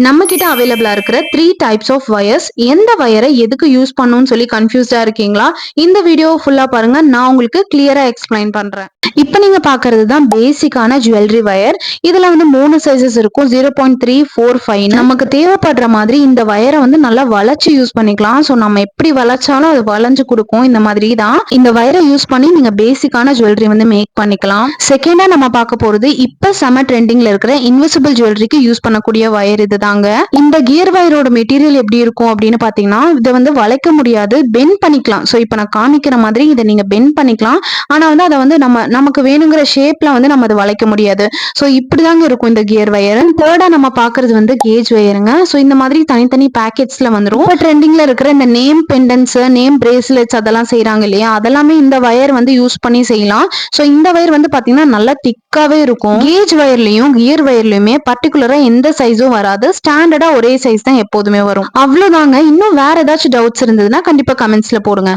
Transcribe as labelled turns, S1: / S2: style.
S1: நம்ம கிட்ட அவைலபிளா இருக்கிற 3 டைப்ஸ் ஆஃப் வயர்ஸ். எந்த வயரை எதுக்கு யூஸ் பண்ணணும்னு சொல்லி கன்ஃபியூஸ்டா இருக்கீங்களா? இந்த வீடியோ ஃபுல்லா பாருங்க, நான் உங்களுக்கு கிளியரா எக்ஸ்பிளைன் பண்றேன். இப்ப நீங்க பாக்குறது தான் பேசிக்கான ஜுவல்லரி வயர். இதுல வந்து 3 சைஸஸ் இருக்கும். 0.3, 4, 5. நமக்கு தேவைப்படுற மாதிரி இந்த வயரை வந்து நல்லா வளைச்சு யூஸ் பண்ணிக்கலாம். ஸோ நம்ம எப்படி வளைச்சாலும் அது வளைஞ்சு கொடுக்கும். இந்த மாதிரி தான் இந்த வயரை யூஸ் பண்ணி நீங்க பேசிக்கான ஜுவல்லரி வந்து மேக் பண்ணிக்கலாம். செகண்டா நம்ம பார்க்க போறது இப்ப செம ட்ரெண்டிங்ல இருக்கிற இன்விசிபிள் ஜுவல்லரிக்கு யூஸ் பண்ணக்கூடிய வயர் இதுதாங்க. இந்த கியர் வயரோட மெட்டீரியல் எப்படி இருக்கும் அப்படின்னு பாத்தீங்கன்னா, இதை வந்து வளைக்க முடியாது, பெண்ட் பண்ணிக்கலாம். ஸோ இப்ப நான் காமிக்கிற மாதிரி இதை நீங்க பெண்ட் பண்ணிக்கலாம். ஆனா வந்து அதை வந்து நமக்கு வேணுங்கிற ஷேப்ல வந்து நம்ம அதை வளைக்க முடியாது. ஸோ இப்படிதாங்க இருக்கும் இந்த கியர் வயர். தேர்டா நம்ம பாக்குறது வந்து கேஜ் வயருங்க. ஸோ இந்த மாதிரி தனித்தனி பேக்கெட்ஸ்ல வந்துரும். இப்போ ட்ரெண்டிங்ல இருக்கிற இந்த நேம் பெண்டன்ஸ், நேம் பிரேஸ்லெட்ஸ் அதெல்லாம் செய்யறாங்க இல்லையா, அதெல்லாமே இந்த வயர் வந்து யூஸ் பண்ணி செய்யலாம். ஸோ இந்த வயர் வந்து பாத்தீங்கன்னா நல்லா திக்காவே இருக்கும். கேஜ் வயர்லயும் கியர் வயர்லயுமே பர்டிகுலரா எந்த சைஸும் வராது. ஸ்டாண்டர்டா ஒரே சைஸ் தான் எப்போதுமே வரும். அவ்வளவுதாங்க. இன்னும் வேற ஏதாச்சும் டவுட்ஸ் இருந்ததுன்னா கண்டிப்பா கமெண்ட்ஸ்ல போடுங்க.